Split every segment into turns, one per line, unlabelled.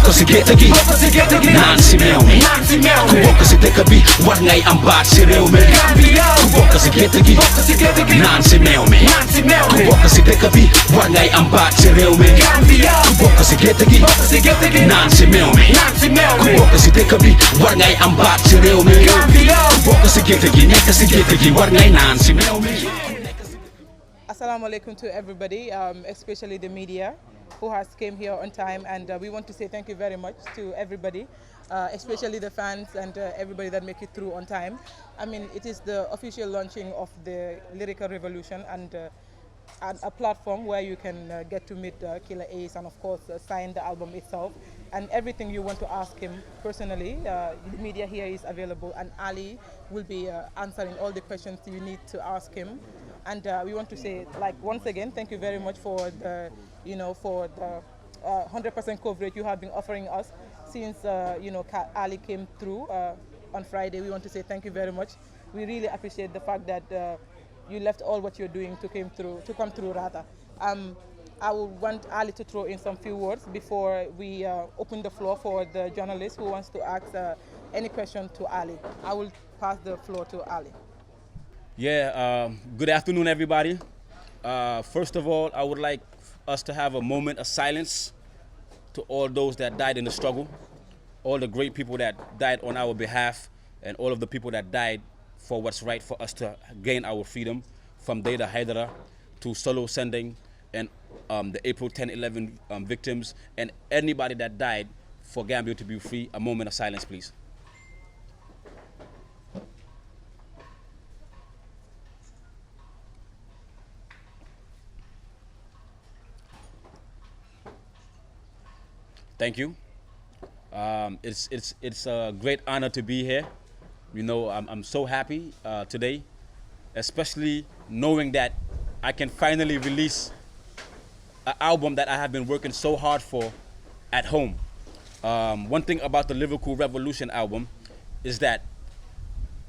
bokk si gerte gi naan si meew mi ku bokk si dëkk bi war ngay am baat si réew mi ku bokk si gerte gi naan si meew mi ku bokk si dëkk bi war ngay am baat si réew mi ku bokk si gerte gi naan si meew mi ku bokk si dëkk bi war ngay am baat si réew mi ku bokk si gerte gi nekk si gerte gi war ngay naan si meew mi.
Assalamu alaikum to everybody, especially the media who has came here on time, and we want to say thank you very much to everybody, especially the fans and everybody that make it through on time. I mean, it is the official launching of the Lyrical Revolution and a platform where you can get to meet Killa Ace and of course sign the album itself and everything you want to ask him personally. The media here is available, and Ali will be answering all the questions you need to ask him. And we want to say, like, once again, thank you very much for the, for the 100% coverage you have been offering us since, Ali came through on Friday. We want to say thank you very much. We really appreciate the fact that you left all what you're doing to come through rather. I would want Ali to throw in some few words before we open the floor for the journalist who wants to ask any question to Ali. I will pass the floor to Ali.
Yeah, good afternoon, everybody. First of all, I would like us to have a moment of silence to all those that died in the struggle, all the great people that died on our behalf, and all of the people that died for what's right for us to gain our freedom, from Data Hydra to Solo Sending and the April 10-11 victims, and anybody that died for Gambia to be free. A moment of silence, please. Thank you. It's a great honor to be here. You know, I'm so happy today, especially knowing that I can finally release an album that I have been working so hard for at home. One thing about the Lyrical Revolution album is that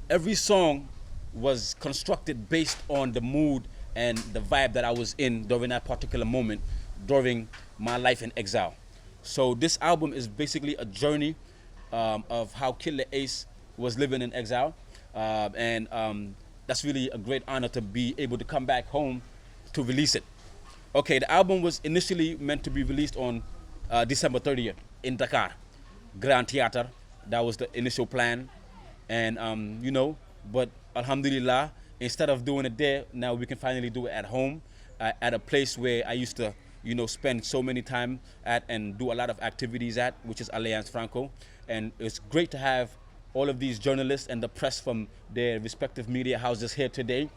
every song was constructed based on the mood and the vibe that I was in during that particular moment during my life in exile. So this album is basically a journey of how Killa Ace was living in exile, and that's really a great honor to be able to come back home to release it. Okay, the album was initially meant to be released on December 30th in Dakar, Grand Theater. That was the initial plan, and but Alhamdulillah, instead of doing it there, now we can finally do it at home, at a place where I used to spend so many time at and do a lot of activities at, which is Alliance Franco. And it's great to have all of these journalists and the press from their respective media houses here today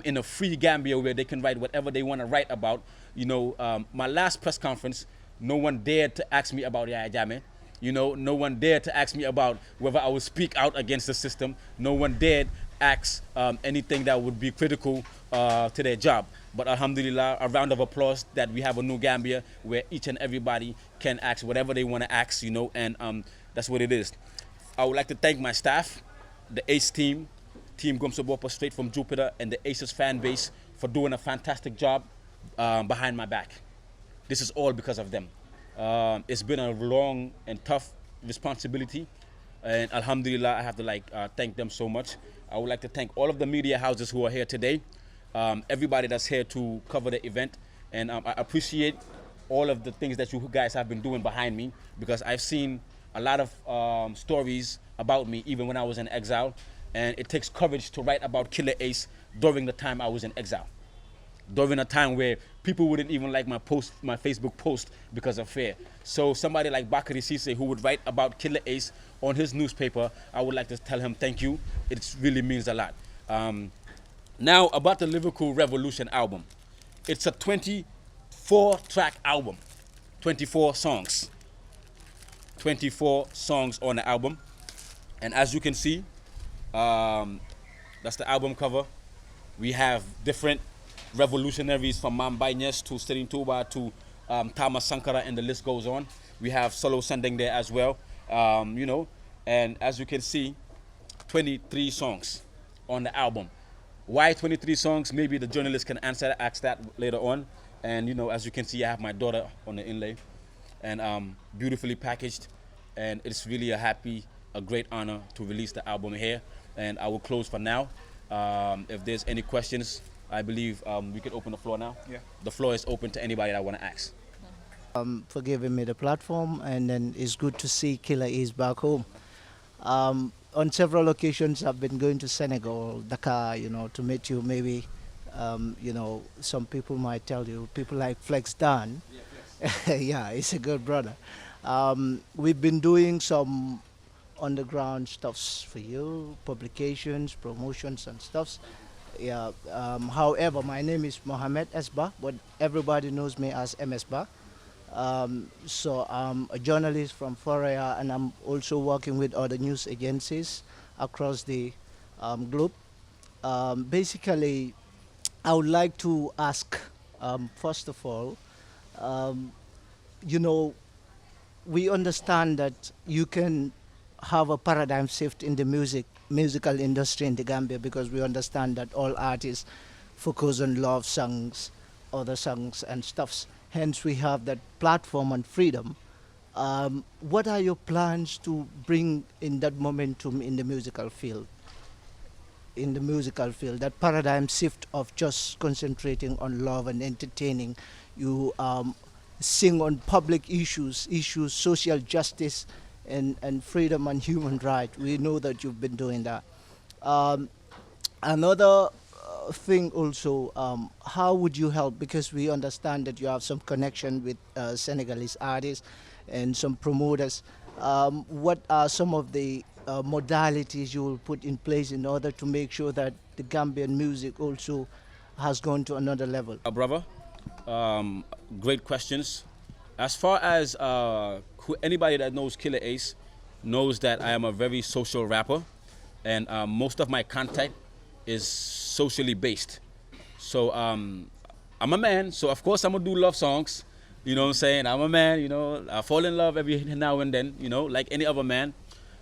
in a free Gambia where they can write whatever they want to write about. My last press conference, no one dared to ask me about Yaya Jammeh. No one dared to ask me about whether I would speak out against the system. No one dared ask anything that would be critical to their job. But alhamdulillah, a round of applause that we have a new Gambia where each and everybody can ask whatever they want to ask, and that's what it is. I would like to thank my staff, the Ace team, Team Gumsabopa straight from Jupiter, and the Aces fan base for doing a fantastic job behind my back. This is all because of them. It's been a long and tough responsibility, and alhamdulillah, I have to thank them so much. I would like to thank all of the media houses who are here today, everybody that's here to cover the event, and I appreciate all of the things that you guys have been doing behind me, because I've seen a lot of stories about me even when I was in exile, and it takes courage to write about Killa Ace during the time I was in exile, during a time where people wouldn't even like my Facebook post because of fear. So somebody like Bakari Cisse, who would write about Killa Ace on his newspaper, I would like to tell him thank you. It really means a lot. Now about the Lyrical Revolution album. It's a 24-track album, 24 songs. 24 songs on the album. And as you can see, that's the album cover. We have different revolutionaries from Mambay Nyes to Serigne Touba to Thomas Sankara, and the list goes on. We have Solo Sending there as well, and as you can see, 23 songs on the album. Why 23 songs? Maybe the journalist can ask that later on. And as you can see, I have my daughter on the inlay. and beautifully packaged. And it's really a great honor to release the album here. And I will close for now. If there's any questions, I believe we can open the floor now.
Yeah.
The floor is open to anybody that want to ask.
For giving me the platform, and then it's good to see Killa Ace back home. On several occasions, I've been going to Senegal, Dakar, to meet you. Maybe, some people might tell you, people like Flex Dan. Yeah, he's a good brother. We've been doing some underground stuffs for you, publications, promotions and stuffs. Yeah. However, my name is Mohamed Esba, but everybody knows me as MS Ba. So I'm a journalist from Foria, and I'm also working with other news agencies across the globe. Basically, I would like to ask, first of all, we understand that you can have a paradigm shift in the musical industry in the Gambia, because we understand that all artists focus on love songs, other songs and stuffs. Hence, we have that platform and freedom. What are your plans to bring in that momentum in the musical field? That paradigm shift of just concentrating on love and entertaining. You sing on public issues, social justice, and freedom and human rights. We know that you've been doing that. Another thing also, how would you help, because we understand that you have some connection with Senegalese artists and some promoters. What are some of the modalities you will put in place in order to make sure that the Gambian music also has gone to another level?
Brother, great questions. As far as anybody that knows Killa Ace knows that I am a very social rapper, and most of my content is socially based. So I'm a man, so of course I'm gonna do love songs. You know what I'm saying? I'm a man, I fall in love every now and then, like any other man.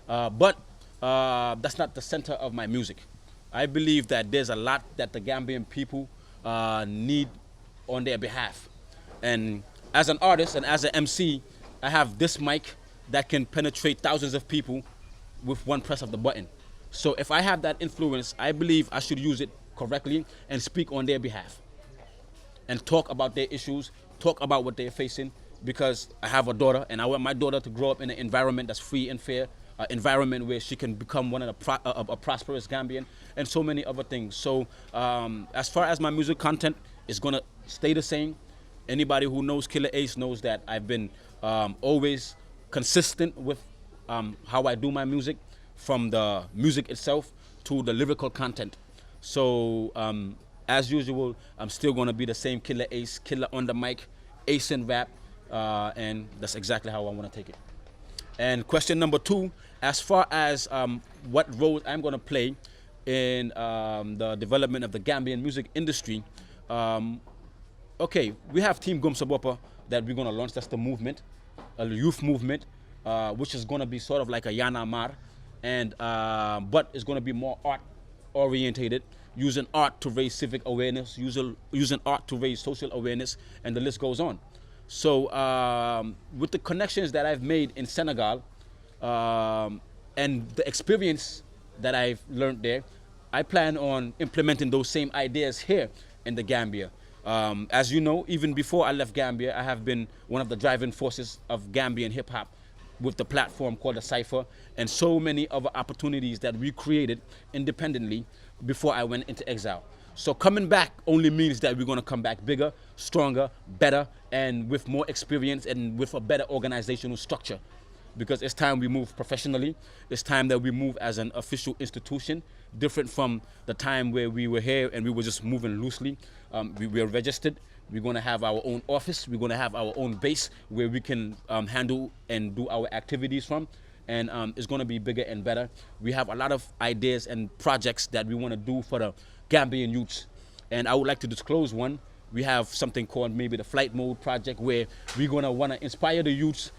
But that's not the center of my music. I believe that there's a lot that the Gambian people need on their behalf. And as an artist and as an MC, I have this mic that can penetrate thousands of people with one press of the button. So if I have that influence, I believe I should use it correctly and speak on their behalf and talk about their issues, talk about what they're facing, because I have a daughter and I want my daughter to grow up in an environment that's free and fair, an environment where she can become one of a prosperous Gambian, and so many other things. So as far as my music content is gonna stay the same. Anybody who knows Killa Ace knows that I've been always consistent with how I do my music, from the music itself to the lyrical content. So as usual, I'm still gonna be the same Killa Ace, Killa on the mic, Ace in rap, and that's exactly how I wanna take it. And question number 2, as far as what role I'm gonna play in the development of the Gambian music industry, okay, we have Team Gumsabopa that we're gonna launch. That's the movement, a youth movement, which is gonna be sort of like a Yana Mar, and but it's gonna be more art orientated, using art to raise civic awareness, using art to raise social awareness, and the list goes on. So with the connections that I've made in Senegal and the experience that I've learned there, I plan on implementing those same ideas here in the Gambia. As you know, even before I left Gambia, I have been one of the driving forces of Gambian hip-hop with the platform called the Cipher, and so many other opportunities that we created independently before I went into exile. So coming back only means that we're gonna come back bigger, stronger, better, and with more experience and with a better organizational structure. Because it's time we move professionally. It's time that we move as an official institution, different from the time where we were here and we were just moving loosely. We are registered. We're going to have our own office. We're going to have our own base where we can handle and do our activities from. And it's going to be bigger and better. We have a lot of ideas and projects that we want to do for the Gambian youths. And I would like to disclose one. We have something called maybe the Flight Mode Project, where we're going to want to inspire the youths,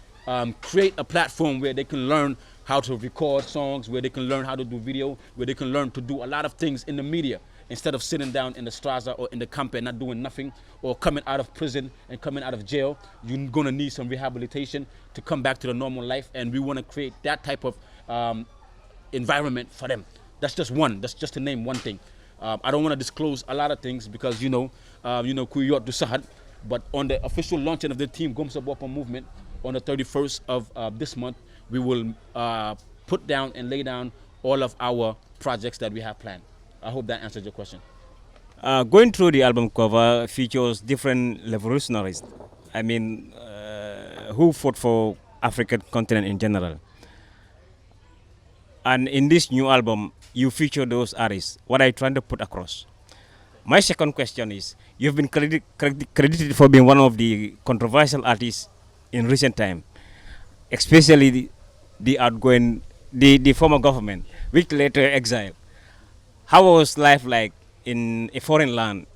create a platform where they can learn how to record songs, where they can learn how to do video, where they can learn to do a lot of things in the media, instead of sitting down in the straza or in the camp and not doing nothing, or coming out of prison and coming out of jail, you're gonna need some rehabilitation to come back to the normal life, and we wanna create that type of environment for them. That's just one, that's just to name one thing. I don't wanna disclose a lot of things because Kuyot du Sahad, but on the official launching of the Team Gomsa Bopa movement on the 31st of this month, we will put down and lay down all of our projects that we have planned. I hope that answered your question.
Going through the album cover features different revolutionaries. I mean, who fought for African continent in general. And in this new album, you feature those artists. What I'm trying to put across. My second question is, you've been credited for being one of the controversial artists in recent time, especially the former government, which later exiled. How was life like in a foreign land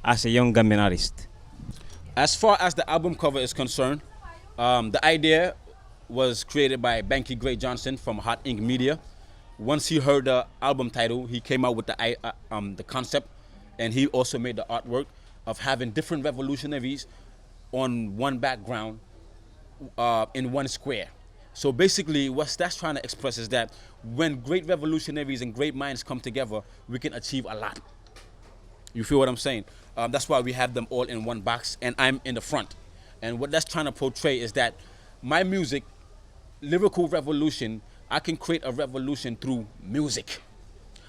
as a young Gambian artist?
As far as the album cover is concerned, the idea was created by Banky Gray Johnson from Hot Ink Media. Once he heard the album title, he came out with the concept, and he also made the artwork of having different revolutionaries on one background in one square. So basically, what that's trying to express is that when great revolutionaries and great minds come together, we can achieve a lot. You feel what I'm saying? That's why we have them all in one box, and I'm in the front. And what that's trying to portray is that my music, lyrical revolution, I can create a revolution through music.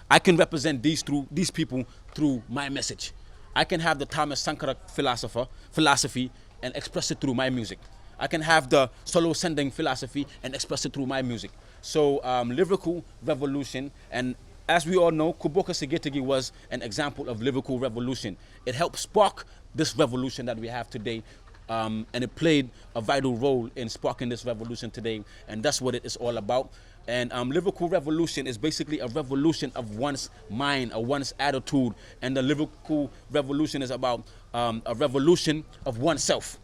I can represent these people through my message. I can have the Thomas Sankara philosophy and express it through my music. I can have the solo sending philosophy and express it through my music. So lyrical revolution, and as we all know, Kuboka Segetegi was an example of lyrical revolution. It helped spark this revolution that we have today, and it played a vital role in sparking this revolution today, and that's what it is all about. And lyrical revolution is basically a revolution of one's mind, or one's attitude, and the lyrical revolution is about a revolution of oneself.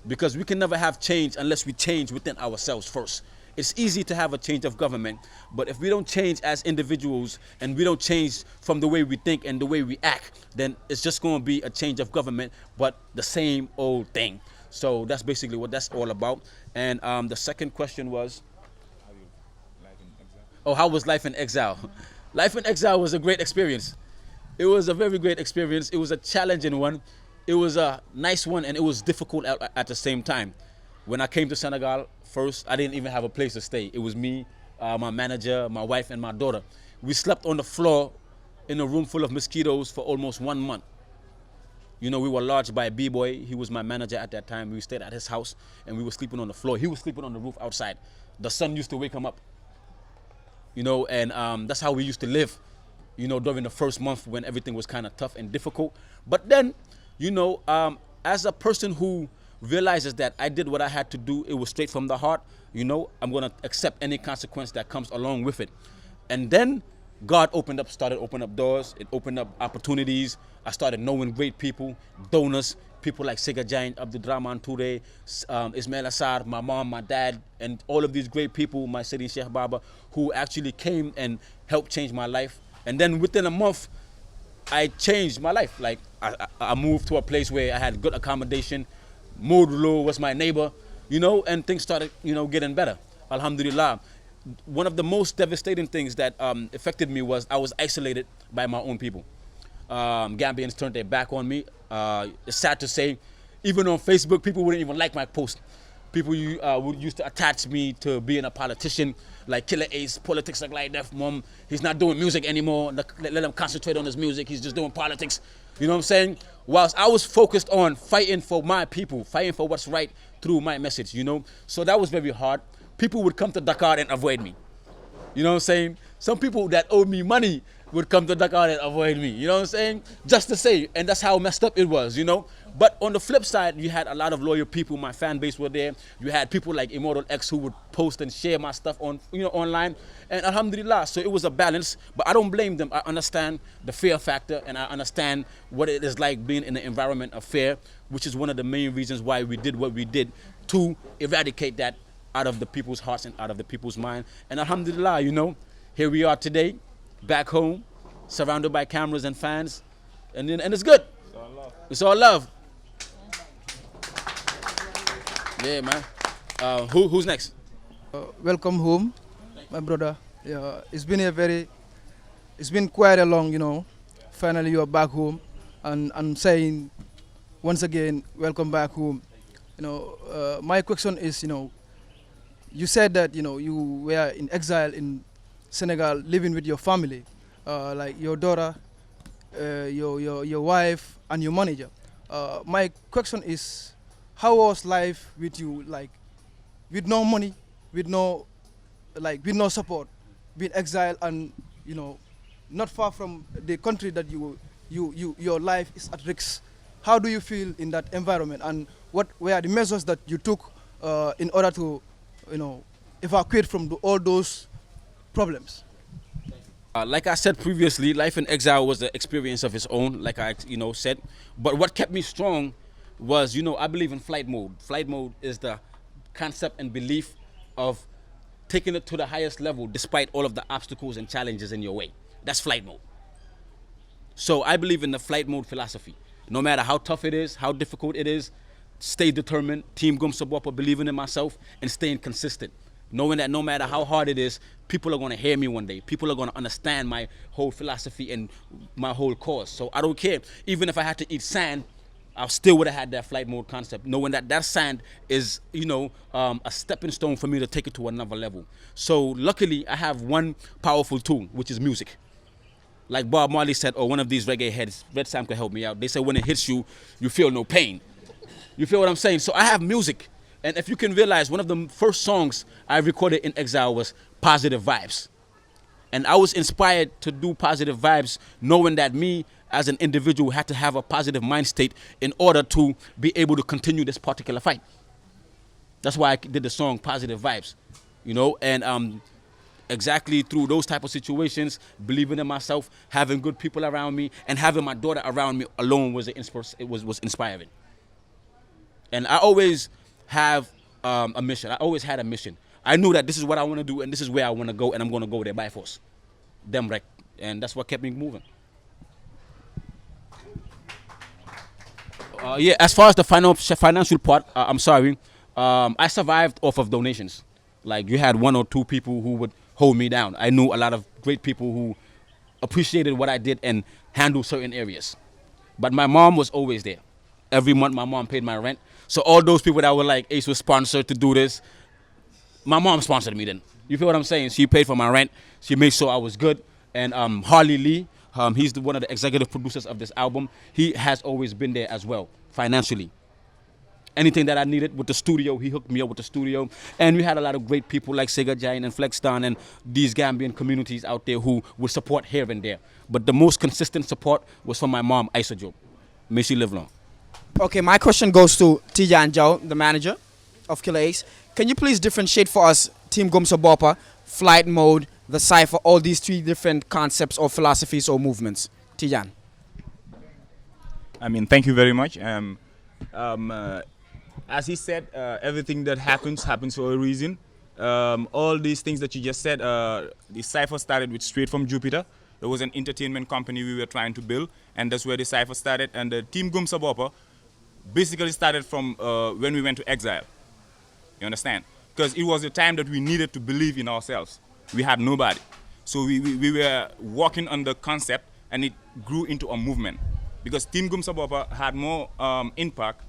Because we can never have change unless we change within ourselves first. It's easy to have a change of government, but if we don't change as individuals and we don't change from the way we think and the way we act, then it's just going to be a change of government, but the same old thing. So that's basically what that's all about. And the second question was, how was life in exile? Life in exile was a great experience. It was a very great experience. It was a challenging one. It was a nice one, and it was difficult at the same time. When I came to Senegal first, I didn't even have a place to stay. It was me, my manager, my wife, and my daughter. We slept on the floor in a room full of mosquitoes for almost 1 month. You know, we were lodged by a B-boy. He was my manager at that time. We stayed at his house, and we were sleeping on the floor. He was sleeping on the roof outside. The sun used to wake him up. You know, and that's how we used to live, you know, during the first month when everything was kind of tough and difficult. But then, you know, as a person who realizes that I did what I had to do, it was straight from the heart, you know, I'm going to accept any consequence that comes along with it. And then God started opening up doors. It opened up opportunities. I started knowing great people, donors, people like Sega Giant, Abdulrahman Toure, Ismail Assar, my mom, my dad, and all of these great people, my city Sheikh Baba, who actually came and helped change my life. And then within a month, I changed my life. Like I moved to a place where I had good accommodation. Modulo was my neighbor, you know, and things started, you know, getting better. Alhamdulillah. One of the most devastating things that affected me was I was isolated by my own people. Gambians turned their back on me. It's sad to say, even on Facebook, people wouldn't even like my post. People would used to attach me to being a politician, like Killa Ace, politics like that. Mom, he's not doing music anymore. Let him concentrate on his music. He's just doing politics. You know what I'm saying? Whilst I was focused on fighting for my people, fighting for what's right through my message, you know? So that was very hard. People would come to Dakar and avoid me. You know what I'm saying? Some people that owed me money would come to Dakar and avoid me. You know what I'm saying? Just to say, and that's how messed up it was, you know? But on the flip side, you had a lot of loyal people. My fan base were there. You had people like Immortal X who would post and share my stuff on, you know, online. And alhamdulillah, so it was a balance. But I don't blame them. I understand the fear factor, and I understand what it is like being in an environment of fear, which is one of the main reasons why we did what we did, to eradicate that out of the people's hearts and out of the people's mind. And alhamdulillah, you know, here we are today, back home, surrounded by cameras and fans, and it's good. It's all love. Yeah, man. Who's next?
Welcome home, my brother. Yeah, it's been quite a long, Finally, you are back home, and I'm saying once again, welcome back home. My question is, you said that you were in exile in Senegal, living with your family, like your daughter, your wife, and your manager. My question is, how was life with you, like, with no money, with no support, being exiled, and not far from the country that your life is at risk? How do you feel in that environment, and what were the measures that you took in order to evacuate from all those problems?
Like I said previously, life in exile was an experience of its own, like I said. But what kept me strong was, I believe in flight mode. Flight mode is the concept and belief of taking it to the highest level despite all of the obstacles and challenges in your way. That's flight mode. So I believe in the flight mode philosophy. No matter how tough it is, how difficult it is, stay determined, Team Gumsabwapa, believing in myself, and staying consistent. Knowing that no matter how hard it is, people are going to hear me one day. People are going to understand my whole philosophy and my whole cause. So I don't care. Even if I had to eat sand, I still would have had that flight mode concept, knowing that that sand is, a stepping stone for me to take it to another level. So luckily, I have one powerful tool, which is music. Like Bob Marley said, or one of these reggae heads, Red Sam can help me out. They say when it hits you, you feel no pain. You feel what I'm saying? So I have music. And if you can realize, one of the first songs I recorded in exile was Positive Vibes. And I was inspired to do Positive Vibes, knowing that me as an individual had to have a positive mind state in order to be able to continue this particular fight. That's why I did the song Positive Vibes, and exactly through those type of situations, believing in myself, having good people around me, and having my daughter around me alone was inspiring. And I always have a mission. I always had a mission. I knew that this is what I want to do, and this is where I want to go, and I'm going to go there by force. Them right. And that's what kept me moving. Yeah, as far as the financial part, I'm sorry, I survived off of donations. Like, you had one or two people who would hold me down. I knew a lot of great people who appreciated what I did and handled certain areas. But my mom was always there. Every month, my mom paid my rent. So all those people that were like, Ace was sponsored to do this, my mom sponsored me then. You feel what I'm saying? She paid for my rent. She made sure I was good. And Harley Lee, he's one of the executive producers of this album. He has always been there as well, financially. Anything that I needed with the studio, he hooked me up with the studio. And we had a lot of great people like Sega Giant and Flexston and these Gambian communities out there who would support here and there. But the most consistent support was from my mom, Aisa Job. May she live long.
Okay, my question goes to Tijan Jao, the manager of Killa Ace. Can you please differentiate for us Team Gumsabwapa, flight mode, the Cipher, all these three different concepts or philosophies or movements? Tijan.
Thank you very much. As he said, everything that happens for a reason. All these things that you just said, the Cipher started with Straight from Jupiter. It was an entertainment company we were trying to build, and that's where the Cipher started. And the Team Gumsabwapa basically started from when we went to exile. You understand? Because it was the time that we needed to believe in ourselves. We had nobody. So we were working on the concept, and it grew into a movement. Because Team Gumsabwapa had more impact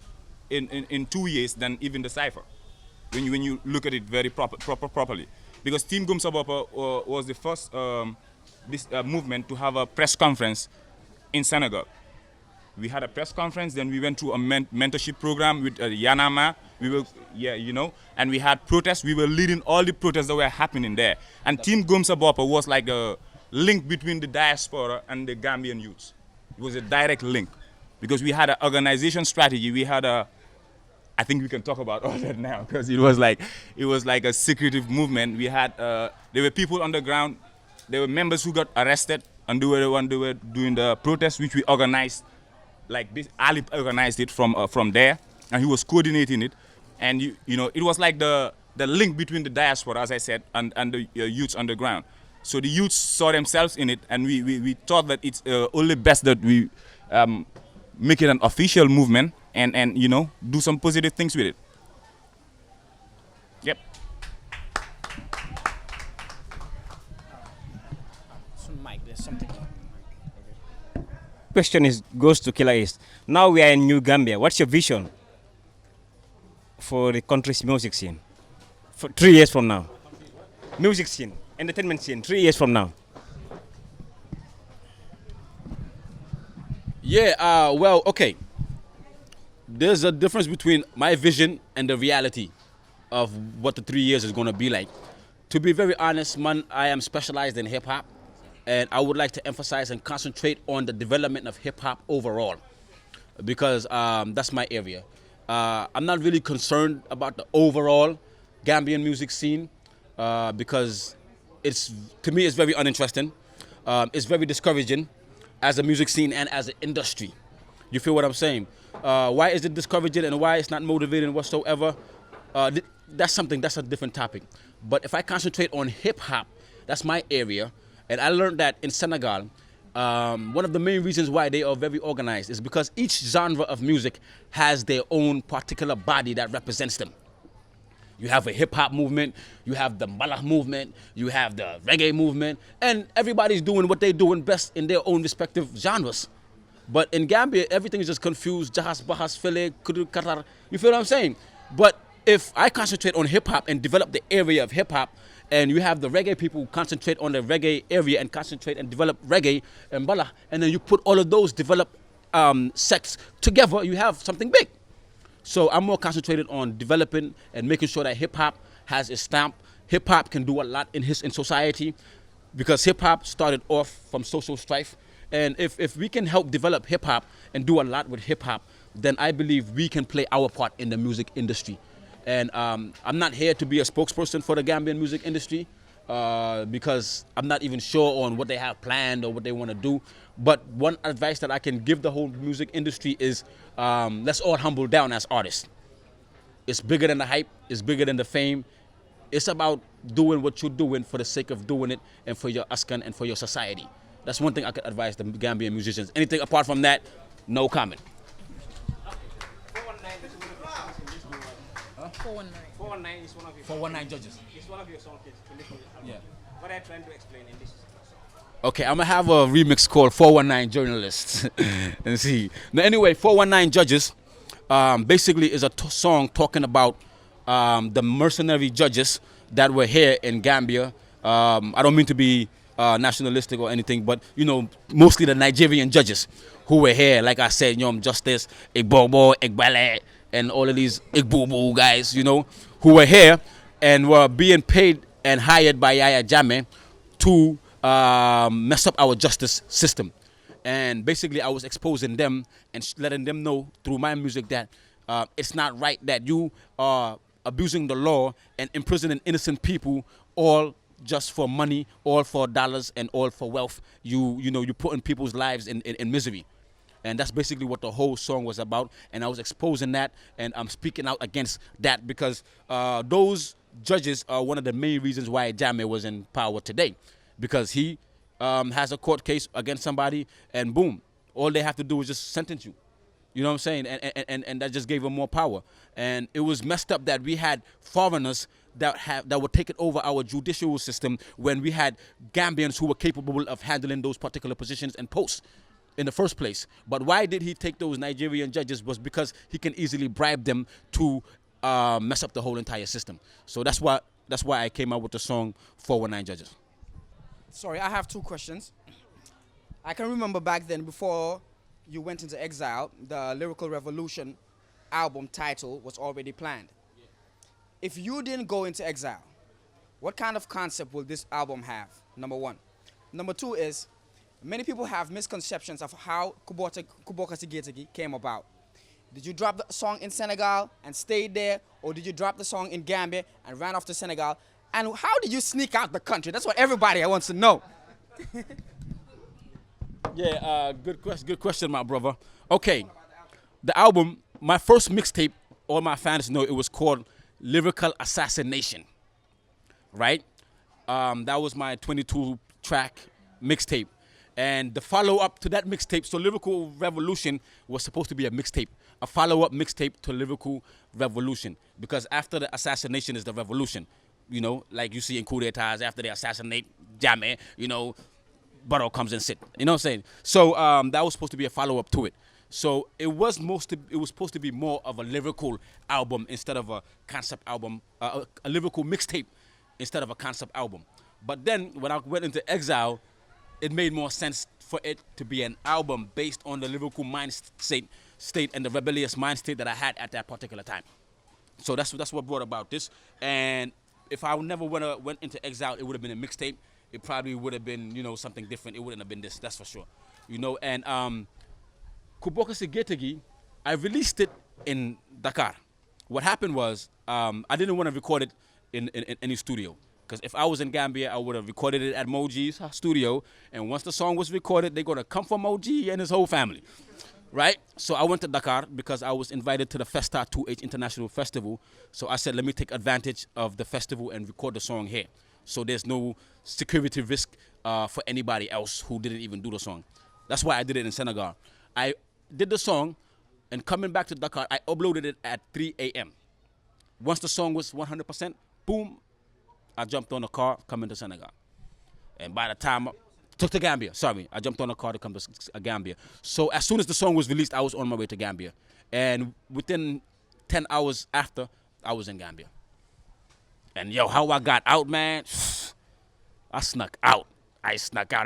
in 2 years than even the Cipher, when you look at it very properly. Because Team Gumsabwapa was the first movement to have a press conference in Senegal. We had a press conference, then we went to a mentorship program with Yanama. And we had protests. We were leading all the protests that were happening there. And Team Gumsabwapa was like a link between the diaspora and the Gambian youths. It was a direct link. Because we had an organization strategy. We had I think we can talk about all that now, because it was like a secretive movement. We had there were people on the ground. There were members who got arrested, and they were doing the protest, which we organized. Like this, Ali organized it from there, and he was coordinating it. And it was like the link between the diaspora, as I said, and the youths on the ground. So the youth saw themselves in it, and we thought that it's only best that we make it an official movement and you know, do some positive things with it. Yep.
Mike, there's something.
Question goes to Killa Ace. Now we are in New Gambia. What's your vision for the country's music scene for 3 years from now? Music scene, entertainment scene, 3 years from now.
Yeah, well, okay. There's a difference between my vision and the reality of what the 3 years is going to be like. To be very honest, man, I am specialized in hip-hop, and I would like to emphasize and concentrate on the development of hip-hop overall, because that's my area. I'm not really concerned about the overall Gambian music scene, because to me it's very uninteresting. It's very discouraging as a music scene and as an industry. You feel what I'm saying? Why is it discouraging and why it's not motivating whatsoever? That's a different topic. But if I concentrate on hip-hop, that's my area. And I learned that in Senegal, one of the main reasons why they are very organized is because each genre of music has their own particular body that represents them. You have a hip-hop movement, you have the mbalax movement, you have the reggae movement, and everybody's doing what they're doing best in their own respective genres. But in Gambia, everything is just confused, jahas, bahas, fele, kudu, katar, you feel what I'm saying? But if I concentrate on hip-hop and develop the area of hip-hop, and you have the reggae people who concentrate on the reggae area and concentrate and develop reggae and mbalax, and then you put all of those developed sects together, you have something big. So I'm more concentrated on developing and making sure that hip-hop has a stamp. Hip-hop can do a lot in society, because hip-hop started off from social strife. And if we can help develop hip-hop and do a lot with hip-hop, then I believe we can play our part in the music industry. And I'm not here to be a spokesperson for the Gambian music industry, because I'm not even sure on what they have planned or what they want to do. But one advice that I can give the whole music industry is, let's all humble down as artists. It's bigger than the hype, it's bigger than the fame. It's about doing what you're doing for the sake of doing it and for your askan and for your society. That's one thing I could advise the Gambian musicians. Anything apart from that, no comment.
419
is one of your
419 judges.
It's one of your songs.
Yeah.
What I'm trying to explain in this.
Okay, I'm gonna have a remix called 419 Journalists and see. Now, anyway, 419 Judges basically is a song talking about the mercenary judges that were here in Gambia. I don't mean to be nationalistic or anything, but you know, mostly the Nigerian judges who were here. Like I said, Yom Justice, Igbobo, Igbale, and all of these Igbubu guys, you know, who were here and were being paid and hired by Yaya Jammeh to mess up our justice system. And basically I was exposing them and letting them know through my music that it's not right that you are abusing the law and imprisoning innocent people, all just for money, all for dollars, and all for wealth. You know, you're putting people's lives in misery. And that's basically what the whole song was about. And I was exposing that, and I'm speaking out against that, because those judges are one of the main reasons why Jammeh was in power today. Because he has a court case against somebody, and boom, all they have to do is just sentence you. You know what I'm saying? And that just gave him more power. And it was messed up that we had foreigners that were taking over our judicial system when we had Gambians who were capable of handling those particular positions and posts in the first place. But why did he take those Nigerian judges? Was because he can easily bribe them to mess up the whole entire system. So that's why I came out with the song 419 Judges.
Sorry, I have two questions. I can remember back then, before you went into exile, the Lyrical Revolution album title was already planned. If you didn't go into exile, what kind of concept will this album have? Number one. Number two is, many people have misconceptions of how Kuboka Sigetegi came about. Did you drop the song in Senegal and stayed there, or did you drop the song in Gambia and ran off to Senegal? And how did you sneak out the country? That's what everybody wants to know.
Yeah, good question, my brother. Okay, the album, my first mixtape, all my fans know, it was called Lyrical Assassination, right? That was my 22-track mixtape. And the follow-up to that mixtape, so Lyrical Revolution was supposed to be a mixtape, a follow-up mixtape to Lyrical Revolution. Because after the assassination is the revolution. You know, like you see in coup d'etats, after they assassinate Jammeh, you know, Barrow comes and sit. You know what I'm saying? So that was supposed to be a follow-up to it. So it was supposed to be more of a lyrical album instead of a concept album, a lyrical mixtape instead of a concept album. But then when I went into Exile, it made more sense for it to be an album based on the lyrical mind state and the rebellious mind state that I had at that particular time. So that's what brought about this. And if I never went into Exile, it would have been a mixtape. It probably would have been, you know, something different. It wouldn't have been this, that's for sure. You know, and Kuboka Sigetegi, I released it in Dakar. What happened was, I didn't want to record it in any studio. Because if I was in Gambia, I would have recorded it at Moji's studio. And once the song was recorded, they're going to come for Moji and his whole family. Right? So I went to Dakar because I was invited to the Festa 2H International Festival. So I said, let me take advantage of the festival and record the song here. So there's no security risk for anybody else who didn't even do the song. That's why I did it in Senegal. I did the song, and coming back to Dakar, I uploaded it at 3 a.m. Once the song was 100%, boom, I jumped on a car coming to Senegal. And by the time, took to Gambia, sorry. I jumped on a car to come to Gambia. So as soon as the song was released, I was on my way to Gambia. And within 10 hours after, I was in Gambia. And yo, how I got out, man, I snuck out. I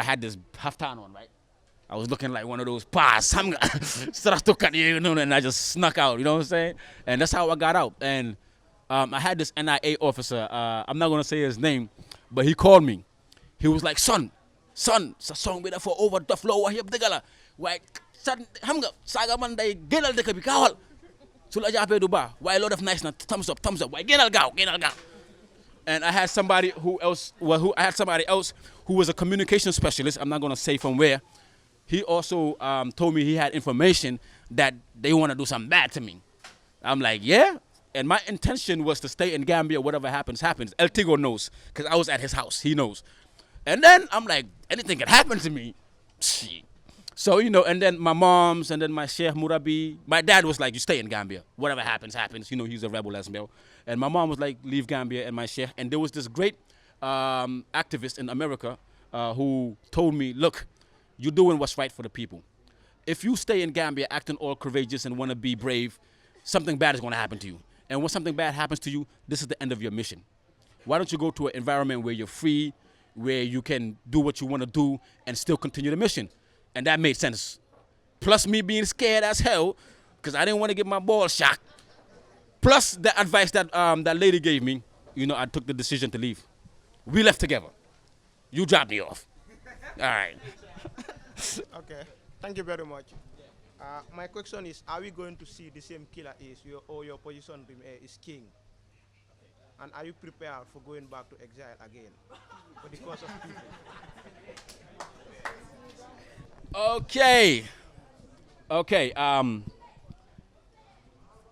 had this haftan on, right? I was looking like one of those pass. And I just snuck out, you know what I'm saying? And that's how I got out. And I had this NIA officer, I'm not going to say his name, but he called me. He was like, son, it's a song with for over the flow. Why, son, saga man day, genal de kabi kawal. Sula jape duba. Why a lot of nice, thumbs up. Why genal gaw. And I had somebody else who was a communication specialist. I'm not going to say from where. He also told me he had information that they want to do something bad to me. I'm like, yeah? And my intention was to stay in Gambia, whatever happens, happens. El Tigo knows, because I was at his house. He knows. And then I'm like, anything can happen to me. Shit. So, you know, and then my moms, and then my Sheikh Murabi. My dad was like, you stay in Gambia. Whatever happens, happens. You know, he's a rebel as well. And my mom was like, leave Gambia, and my Sheikh. And there was this great activist in America who told me, look, you're doing what's right for the people. If you stay in Gambia acting all courageous and want to be brave, something bad is going to happen to you. And when something bad happens to you, this is the end of your mission. Why don't you go to an environment where you're free, where you can do what you want to do and still continue the mission? And that made sense. Plus me being scared as hell, because I didn't want to get my ball shocked. Plus the advice that that lady gave me, you know, I took the decision to leave. We left together. You dropped me off. All right.
Okay, thank you very much. My question is, are we going to see the same Killa Ace, or your position is king? And are you prepared for going back to exile again for the cause of people?
Okay,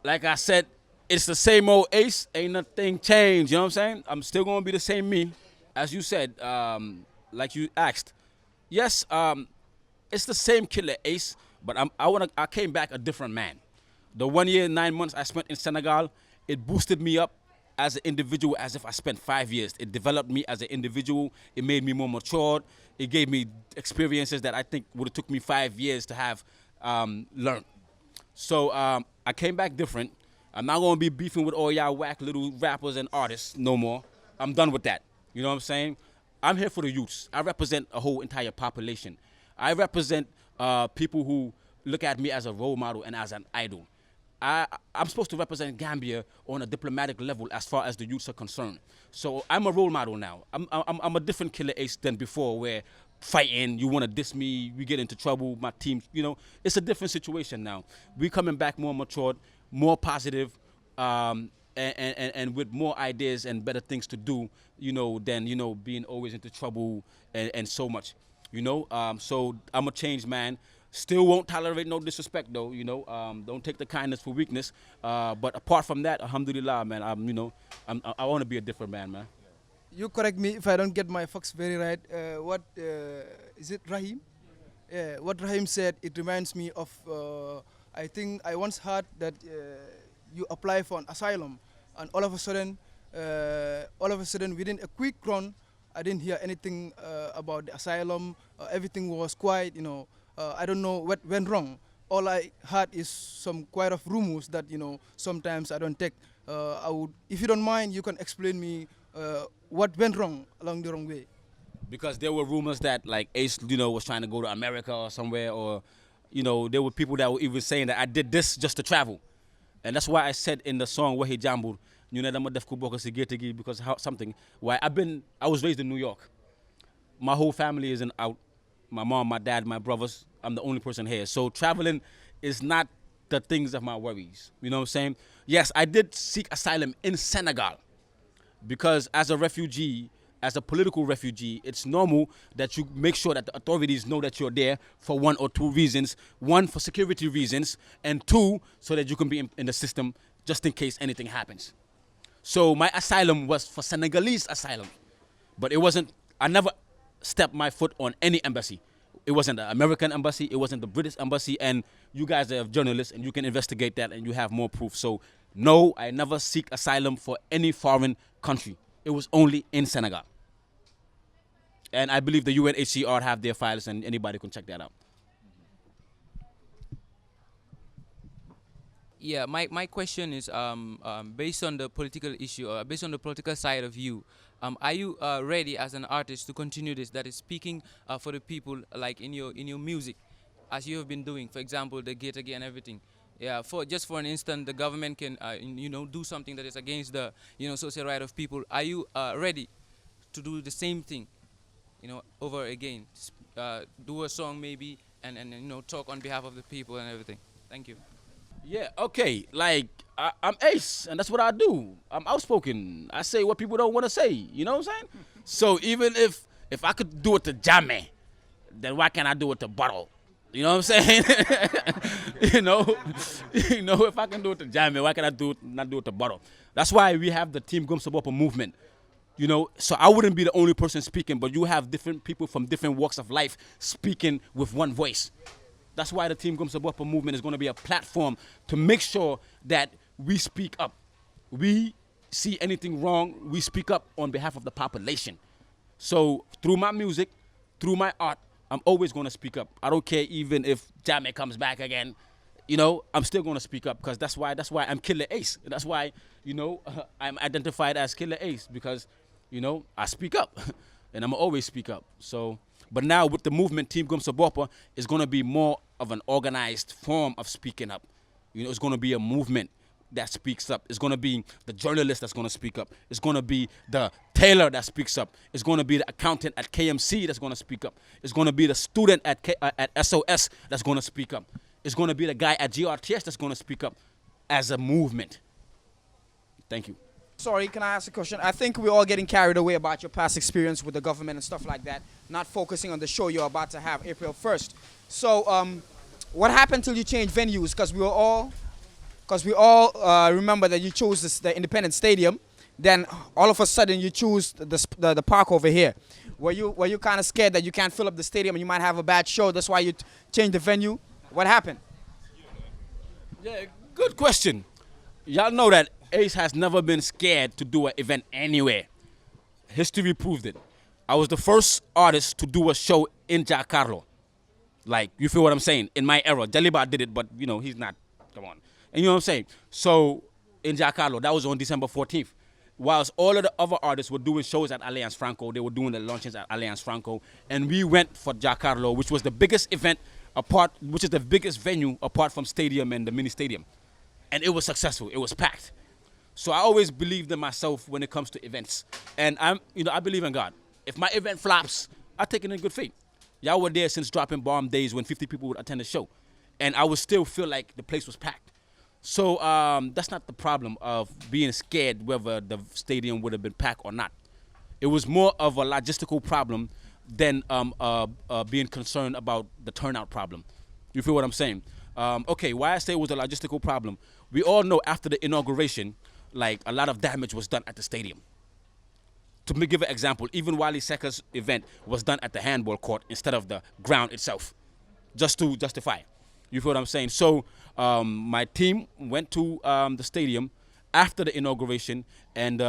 like I said, it's the same old Ace, ain't nothing changed, you know what I'm saying? I'm still gonna be the same me, as you said, like you asked. Yes, it's the same Killa Ace, but I came back a different man. The 1 year, 9 months I spent in Senegal, it boosted me up as an individual as if I spent 5 years. It developed me as an individual. It made me more matured. It gave me experiences that I think would have took me 5 years to have learned. So I came back different. I'm not going to be beefing with all y'all whack little rappers and artists no more. I'm done with that. You know what I'm saying? I'm here for the youths. I represent a whole entire population. I represent people who look at me as a role model and as an idol. I'm supposed to represent Gambia on a diplomatic level as far as the youths are concerned. So I'm a role model now. I'm a different Killa Ace than before, where fighting, you want to diss me, we get into trouble, my team, you know. It's a different situation now. We're coming back more matured, more positive, and with more ideas and better things to do, you know, than, you know, being always into trouble and so much, you know. So I'm a changed man. Still won't tolerate no disrespect though, you know. Don't take the kindness for weakness. But apart from that, alhamdulillah, man, I want to be a different man, man.
you correct me if I don't get my facts very right. What is it, Rahim? Yeah, what Rahim said, it reminds me of, I think I once heard that you apply for an asylum, and all of a sudden, within a quick run, I didn't hear anything about the asylum. Everything was quiet, I don't know what went wrong. All I heard is some quite of rumors that, sometimes I don't take. If you don't mind, you can explain me what went wrong along the wrong way.
Because there were rumors that like Ace, was trying to go to America or somewhere, or, there were people that were even saying that I did this just to travel. And that's why I said in the song Wahi Jambur, dama def ko bokk si gerte gi, because something, why I was raised in New York. My whole family isn't out. My mom, my dad, my brothers, I'm the only person here. So traveling is not the things of my worries. You know what I'm saying? Yes, I did seek asylum in Senegal, because as a refugee, as a political refugee, it's normal that you make sure that the authorities know that you're there for one or two reasons. One, for security reasons, and two, so that you can be in the system just in case anything happens. So my asylum was for Senegalese asylum, but it wasn't, I never stepped my foot on any embassy. It wasn't the American embassy, it wasn't the British embassy, and you guys are journalists and you can investigate that and you have more proof. So no, I never seek asylum for any foreign country. It was only in Senegal. And I believe the UNHCR have their files and anybody can check that out.
Yeah, my question is based on the political issue, or based on the political side of you, are you ready as an artist to continue this, that is speaking for the people, like in your music, as you have been doing, for example, the Gate Again and everything? Yeah, just for an instant, the government can do something that is against the social right of people. Are you ready to do the same thing, over again? Do a song maybe, and talk on behalf of the people and everything. Thank you.
Yeah, okay, like, I'm Ace, and that's what I do. I'm outspoken. I say what people don't want to say, you know what I'm saying? So even if I could do it to Jame, then why can't I do it to Bottle? You know what I'm saying? If I can do it to Jame, why can't I not do it to Bottle? That's why we have the Team Gum Sabapa movement. So I wouldn't be the only person speaking, but you have different people from different walks of life speaking with one voice. That's why the Team Gum Sabapa movement is going to be a platform to make sure that we speak up. We see anything wrong, we speak up on behalf of the population. So through my music, through my art, I'm always going to speak up. I don't care even if Jame comes back again. I'm still going to speak up, because that's why I'm Killa Ace. That's why, I'm identified as Killa Ace, because, I speak up and I'm always speak up. So, but now with the movement, Team Gum Sabapa is going to be more of an organized form of speaking up. It's going to be a movement that speaks up. It's going to be the journalist that's going to speak up. It's going to be the tailor that speaks up. It's going to be the accountant at KMC that's going to speak up. It's going to be the student at SOS that's going to speak up. It's going to be the guy at GRTS that's going to speak up as a movement. Thank you.
Sorry, can I ask a question? I think we're all getting carried away about your past experience with the government and stuff like that, not focusing on the show you're about to have April 1st. So what happened till you changed venues? Because we all remember that you chose the Independence Stadium. Then all of a sudden you choose the park over here. Were you kind of scared that you can't fill up the stadium and you might have a bad show? That's why you changed the venue? What happened?
Yeah, good question. Y'all know that Ace has never been scared to do an event anywhere. History proved it. I was the first artist to do a show in Giancarlo. Like, you feel what I'm saying? In my era. Jaliba did it, but, he's not. Come on. And you know what I'm saying? So, in Giancarlo, that was on December 14th. Whilst all of the other artists were doing shows at Alliance Franco, they were doing the launches at Alliance Franco, and we went for Giancarlo, which was the biggest event which is the biggest venue apart from stadium and the mini stadium. And it was successful. It was packed. So I always believed in myself when it comes to events. And I believe in God. If my event flops, I take it in good faith. Y'all were there since Dropping Bomb days when 50 people would attend the show. And I would still feel like the place was packed. So that's not the problem of being scared whether the stadium would have been packed or not. It was more of a logistical problem than being concerned about the turnout problem. You feel what I'm saying? Okay, why I say it was a logistical problem, we all know after the inauguration, like, a lot of damage was done at the stadium. give an example, even Wally Sekka's event was done at the handball court instead of the ground itself, just to justify. You feel what I'm saying? So my team went to the stadium after the inauguration, and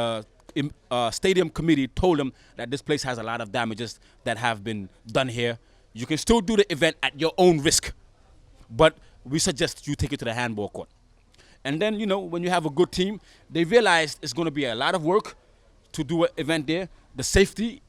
stadium committee told them that this place has a lot of damages that have been done here. You can still do the event at your own risk, but we suggest you take it to the handball court. And then, you know, when you have a good team, they realized it's going to be a lot of work to do an event there. The safety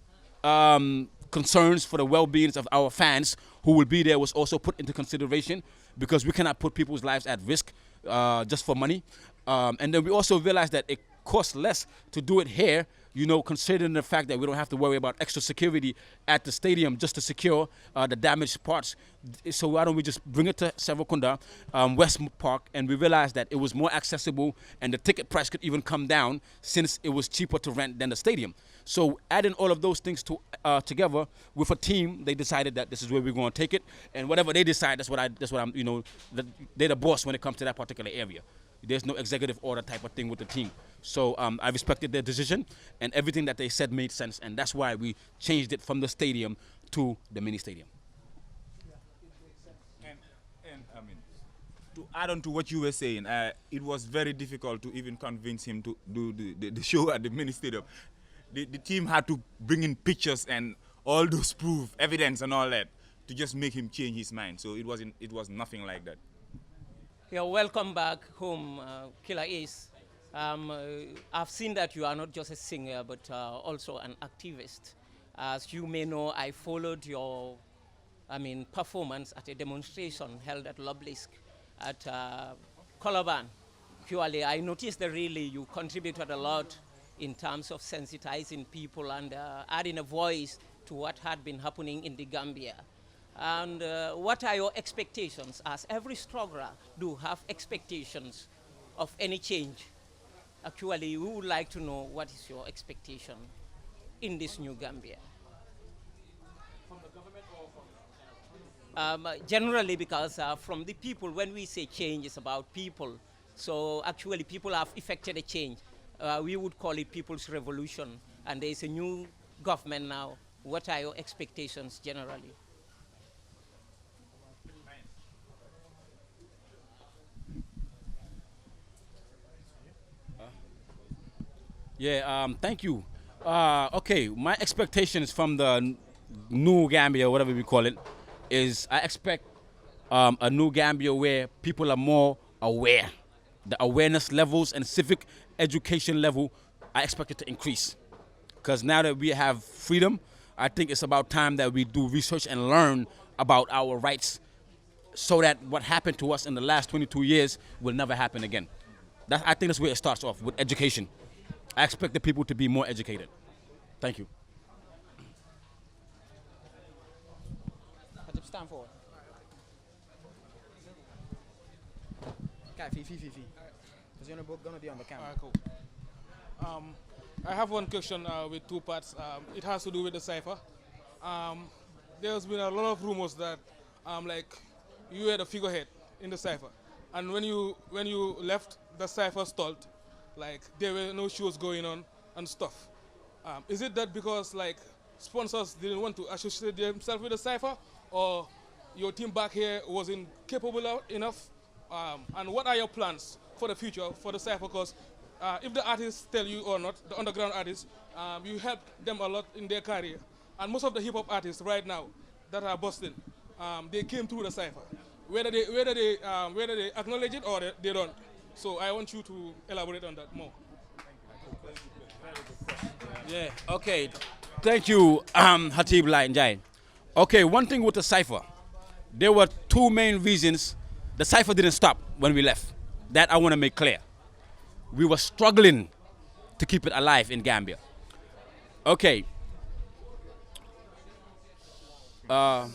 concerns for the well-being of our fans who will be there was also put into consideration, because we cannot put people's lives at risk just for money. And then we also realized that it costs less to do it here, you know, considering the fact that we don't have to worry about extra security at the stadium just to secure the damaged parts. So why don't we just bring it to Serekunda, West Park, and we realized that it was more accessible and the ticket price could even come down since it was cheaper to rent than the stadium. So adding all of those things together with a team, they decided that this is where we're going to take it, and whatever they decide, that's what I'm, you know, they're the boss when it comes to that particular area. There's no executive order type of thing with the team. So I respected their decision, and everything that they said made sense, and that's why we changed it from the stadium to the mini stadium.
And I mean, to add on to what you were saying, it was very difficult to even convince him to do the show at the mini stadium. The team had to bring in pictures and all those proof, evidence and all that to just make him change his mind. So it was nothing like that.
Yeah, welcome back home, Killa Ace. I've seen that you are not just a singer, but also an activist. As you may know, I followed your, performance at a demonstration held at Lobelisk at Colaban. Purely, I noticed that really you contributed a lot in terms of sensitizing people and adding a voice to what had been happening in the Gambia. And what are your expectations, as every struggler do have expectations of any change? Actually, we would like to know what is your expectation in this new Gambia.
From the government or from
generally, because from the people, when we say change, it's about people. So actually, people have effected a change. We would call it people's revolution. And there is a new government now. What are your expectations generally?
Yeah, thank you. Okay, my expectations from the new Gambia, whatever we call it, is I expect a new Gambia where people are more aware. The awareness levels and civic education level, I expect it to increase. Because now that we have freedom, I think it's about time that we do research and learn about our rights so that what happened to us in the last 22 years will never happen again. I think that's where it starts off, with education. I expect the people to be more educated. Thank you.
Stand forward. Because you're going to be on the camera.
Cool. I have one question with two parts. It has to do with the Cipher. There's been a lot of rumors that you were the figurehead in the Cipher. And when you left, the Cipher stalled. There were no shows going on and stuff. Is it that because sponsors didn't want to associate themselves with the Cipher, or your team back here wasn't capable enough? And what are your plans for the future for the Cipher? Because if the artists tell you or not, the underground artists, you help them a lot in their career. And most of the hip-hop artists right now that are busting, they came through the Cipher. Whether they acknowledge it or they don't. So I want you to elaborate on that more.
Yeah, okay. Thank you, Hatib Njai. Okay, one thing with the Cipher. There were two main reasons the Cipher didn't stop when we left. That I want to make clear. We were struggling to keep it alive in Gambia. Okay. One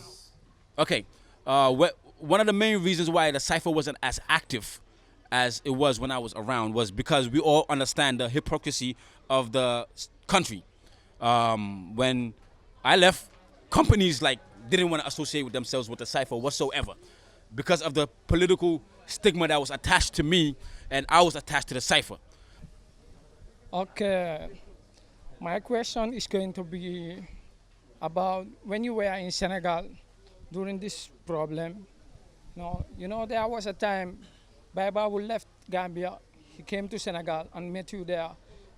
of the main reasons why the Cipher wasn't as active as it was when I was around was because we all understand the hypocrisy of the country. When I left, companies didn't want to associate with themselves with the Cipher whatsoever because of the political stigma that was attached to me, and I was attached to the Cipher.
Okay.
My question is going to be about when you were in Senegal during this problem. No, you know, there was a time Baibabu left Gambia. He came to Senegal and met you there.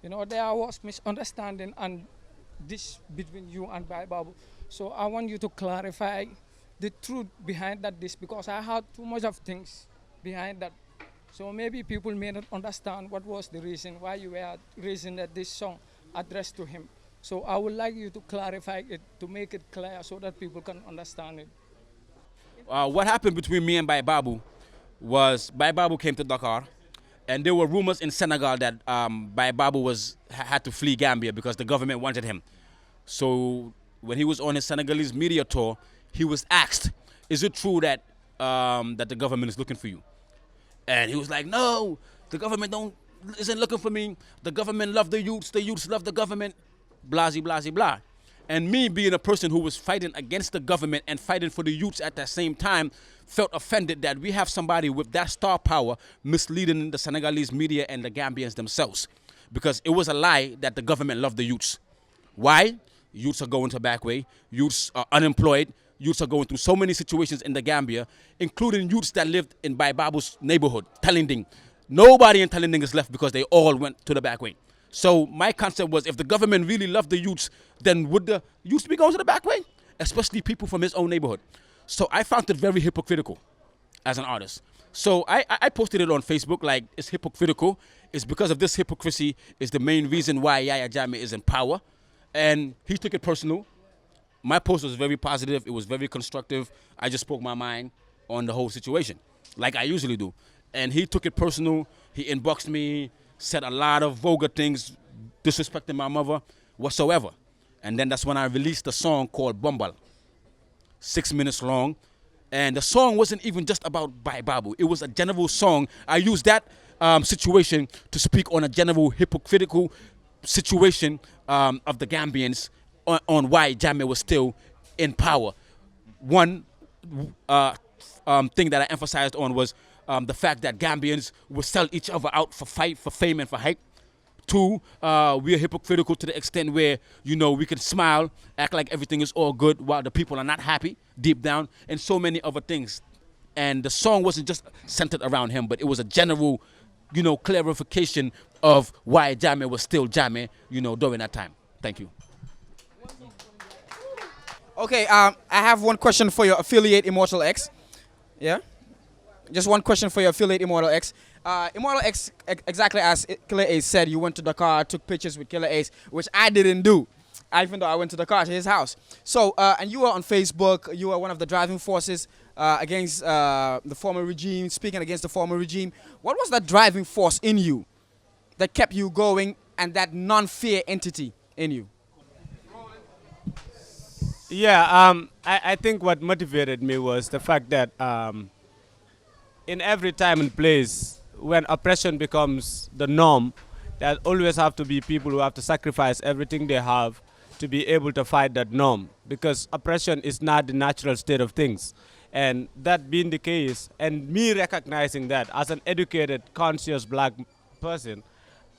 You know, there was misunderstanding and this between you and Baibabu. So I want you to clarify the truth behind that this because I heard too much of things behind that. So maybe people may not understand what was the reason why you were raising that this song addressed to him. So I would like you to clarify it to make it clear so that people can understand it.
What happened between me and Babu was Babu came to Dakar, and there were rumors in Senegal that Babu had to flee Gambia because the government wanted him. So when he was on his Senegalese media tour, he was asked, "Is it true that that the government is looking for you?" And he was like, "No, the government isn't looking for me. The government love the youths love the government." Blah, blah, blah. And me being a person who was fighting against the government and fighting for the youths at that same time, felt offended that we have somebody with that star power misleading the Senegalese media and the Gambians themselves. Because it was a lie that the government loved the youths. Why? Youths are going to back way. Youths are unemployed. Youths are going through so many situations in the Gambia, including youths that lived in Baibabu's neighborhood, Talinding. Nobody in Talinding is left because they all went to the back way. So my concept was, if the government really loved the youths, then would the youths be going to the back way? Especially people from his own neighborhood. So I found it very hypocritical as an artist. So I posted it on Facebook like it's hypocritical. It's because of this hypocrisy is the main reason why Yaya Jammeh is in power. And he took it personal. My post was very positive. It was very constructive. I just spoke my mind on the whole situation, like I usually do. And he took it personal. He inboxed me, said a lot of vulgar things, disrespecting my mother whatsoever. And then that's when I released a song called Bombal, 6 minutes long. And the song wasn't even just about Babu. It was a general song. I used that situation to speak on a general hypocritical situation of the Gambians on why Jammeh was still in power. One thing that I emphasized on was the fact that Gambians will sell each other out for fame, and for hype. Two, we are hypocritical to the extent where, you know, we can smile, act like everything is all good while the people are not happy deep down, and so many other things. And the song wasn't just centered around him, but it was a general, you know, clarification of why Jammeh was still Jammeh, you know, during that time. Thank you.
Okay, I have one question for your affiliate Immortal X. Yeah? Just one question for your affiliate Immortal X. Immortal X, exactly as Killa Ace said, you went to Dakar, took pictures with Killa Ace, which I didn't do, even though I went to Dakar to his house. So, and you were on Facebook, you were one of the driving forces against the former regime, speaking against the former regime. What was that driving force in you that kept you going and that non-fear entity in you?
Yeah, I think what motivated me was the fact that in every time and place, when oppression becomes the norm, there always have to be people who have to sacrifice everything they have to be able to fight that norm, because oppression is not the natural state of things. And that being the case, and me recognizing that as an educated, conscious black person,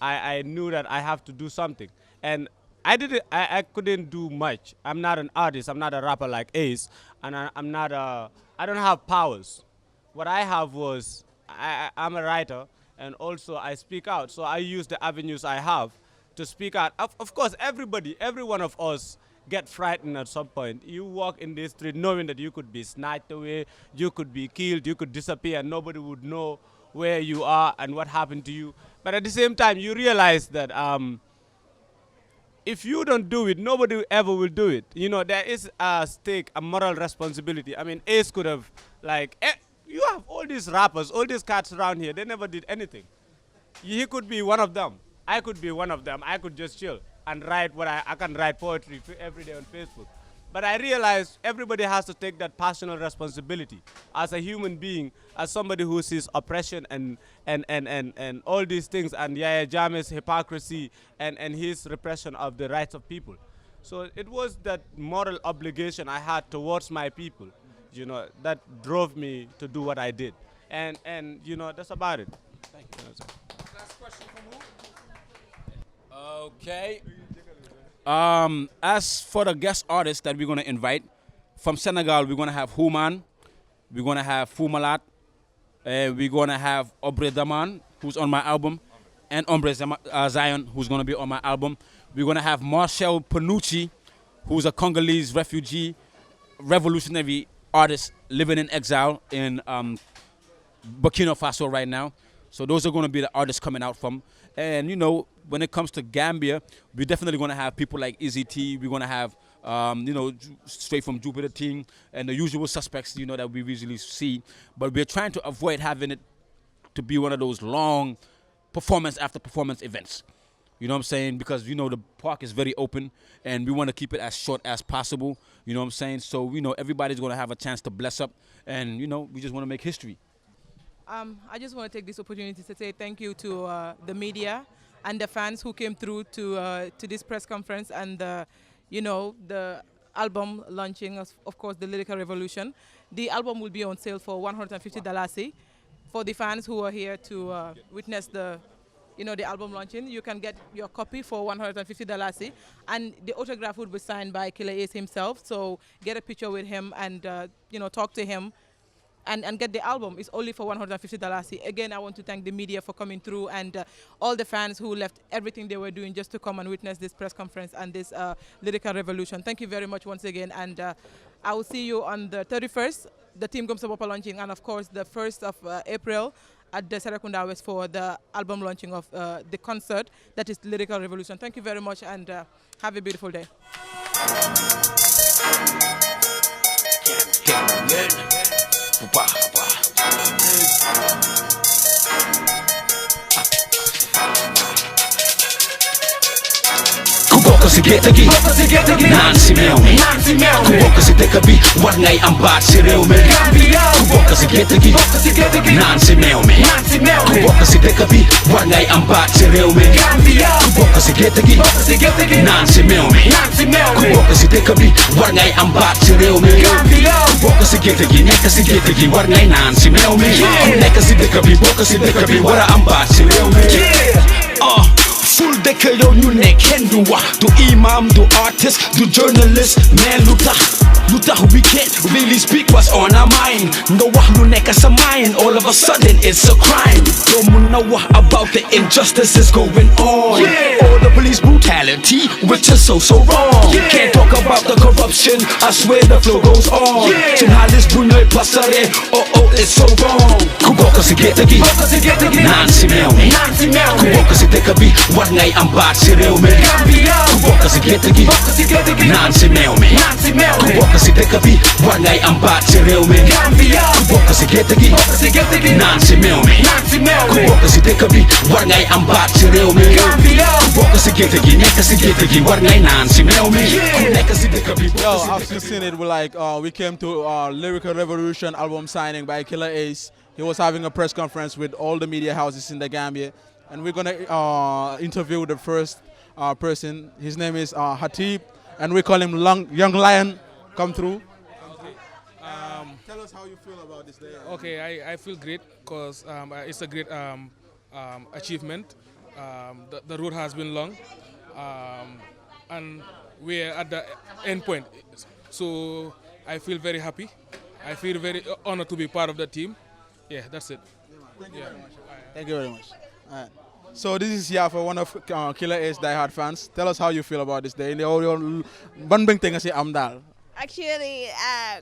I knew that I have to do something. And I couldn't do much. I'm not an artist, I'm not a rapper like Ace, and I don't have powers. What I have was, I'm a writer, and also I speak out. So I use the avenues I have to speak out. Of course, every one of us get frightened at some point. You walk in the street knowing that you could be snatched away, you could be killed, you could disappear, and nobody would know where you are and what happened to you. But at the same time, you realize that if you don't do it, nobody ever will do it. You know, there is a stake, a moral responsibility. I mean, Ace could have, like, you have all these rappers, all these cats around here, they never did anything. He could be one of them. I could be one of them. I could just chill and write what I can write poetry every day on Facebook. But I realized everybody has to take that personal responsibility as a human being, as somebody who sees oppression and all these things, and Yaya Jammeh's hypocrisy and his repression of the rights of people. So it was that moral obligation I had towards my people, you know, that drove me to do what I did. And you know, that's about it. Thank you.
Okay. As for the guest artists that we're gonna invite, from Senegal, we're gonna have Human, we're gonna have Fumalat, we're gonna have Obre Daman, who's on my album, and Ombre Zion, who's gonna be on my album. We're gonna have Marcel Panucci, who's a Congolese refugee, revolutionary artist living in exile in Burkina Faso right now. So those are gonna be the artists coming out from. And you know, when it comes to Gambia, we're definitely gonna have people like Izzy T. We're gonna have you know, straight from Jupiter Team and the usual suspects, you know, that we usually see. But we're trying to avoid having it to be one of those long performance after performance events. You know what I'm saying? Because, you know, the park is very open and we want to keep it as short as possible. You know what I'm saying? So, you know, everybody's going to have a chance to bless up and, you know, we just want to make history.
I just want to take this opportunity to say thank you to the media and the fans who came through to this press conference and, you know, the album launching, of course, the Lyrical Revolution. The album will be on sale for $150. For the fans who are here to witness the, you know, the album launching, you can get your copy for $150, and the autograph would be signed by Killa Ace himself. So get a picture with him and you know, talk to him, and get the album. It's only for $150. Again, I want to thank the media for coming through and all the fans who left everything they were doing just to come and witness this press conference and this Lyrical Revolution. Thank you very much once again, and I will see you on the 31st, the Team Gomsa Bopa launching, and of course the 1st of April at the Serekunda West for the album launching of the concert that is Lyrical Revolution. Thank you very much and have a beautiful day.
Kuboko si getagi Naan si meomi Kuboko si tekabi War ngay am baat si réew mi Kuboko si getagi Naan si meomi Kuboko si tekabi War ngay am baat si réew mi Kuboko si getagi Naan si meomi Kuboko si tekabi War ngay am baat si réew mi Kuboko si getagi Nekk si getagi War ngay naan si meomi Nekk si tekabi Bokk si tekabi War a am baat si réew mi Full dëkk yow ñu ne kenn du wax du imam du artist du journalist mais lu tax we can't really speak what's on our mind nga wax lu nekk sa mind all of a sudden it's a crime doo mun na wax about the injustices going on or the police brutality which is so wrong can't talk about the corruption I swear the flow goes on suñ xaalis bu ñooy pasare oh it's so wrong ku bokk si gerte gi naan si meew mi ku bokk si dëkk bi war ngay am baat si réew mi ku bokk si gerte gi naan si meew mi ku bokk si dëkk bi war ngay am baat si réew mi ku bokk si gerte gi naan si meew mi ku bokk si dëkk bi war ngay am baat si réew mi ku bokk si gerte gi nekk si gerte gi war ngay naan si meew mi ku nekk si dëkk bi.
Yo, I've seen it. We came to Lyrical Revolution album signing by Killa Ace. He was having a press conference with all the media houses in the Gambia, and we're gonna interview the first person. His name is Hatib, and we call him Young Lion. Come through. Tell us how you feel about this day.
Okay, I feel great because it's a great achievement. The road has been long, and we're at the end point. So I feel very happy. I feel very honored to be part of the team. Yeah, that's it.
Thank you very much. All right. So this is Yafa, one of Killa Ace diehard fans. Tell us how you feel about this day.
Actually, I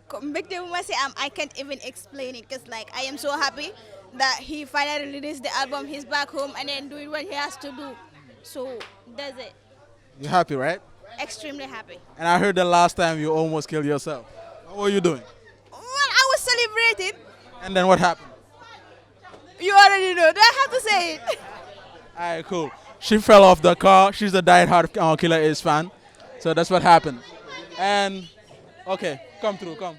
can't even explain it because I am so happy that he finally released the album. He's back home and then doing what he has to do. So that's it.
You're happy, right?
Extremely happy.
And I heard the last time you almost killed yourself. What were you doing?
Well, I was celebrating.
And then what happened?
You already know. Do I have to say it?
All right, cool. She fell off the car. She's a diehard Killa Ace fan. So that's what happened. And okay, come through, come.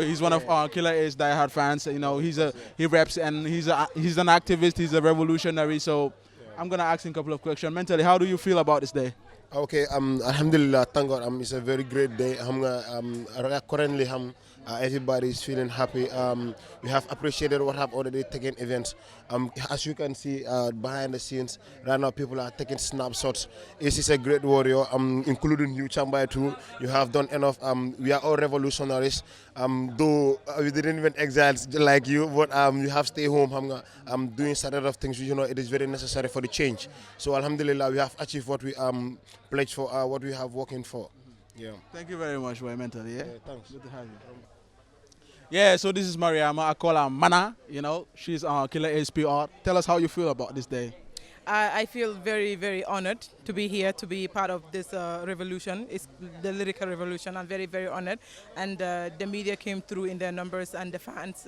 He's one of Killa Ace diehard fans. He reps and he's an activist. He's a revolutionary. So I'm gonna ask him a couple of questions. Mentally, how do you feel about this day?
Okay, alhamdulillah, thank God, it's a very great day. Currently, everybody is feeling happy. We have appreciated what have already taken events. As you can see behind the scenes, right now people are taking snapshots. Ace is a great warrior, including you, Chambai too. You have done enough. We are all revolutionaries. Though we didn't even exile like you, but you have stay home. Doing certain of things. You know, it is very necessary for the change. So alhamdulillah, we have achieved what we pledged for, what we have working for. Yeah.
Thank you very much, boy, mentally. Yeah.
Thanks.
Good to have you. Yeah, so this is Mariama. I call her Mana. You know, she's Killa Ace PR. Tell us how you feel about this day.
I feel very, very honored to be here, to be part of this revolution. It's the lyrical revolution. I'm very, very honored. And the media came through in their numbers, and the fans.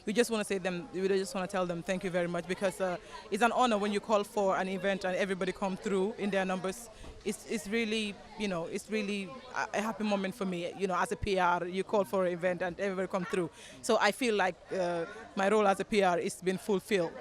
We just want to tell them thank you very much, because it's an honor when you call for an event and everybody come through in their numbers. It's really, you know, it's really a happy moment for me. You know, as a PR, you call for an event and everybody come through. So I feel like my role as a PR is been fulfilled.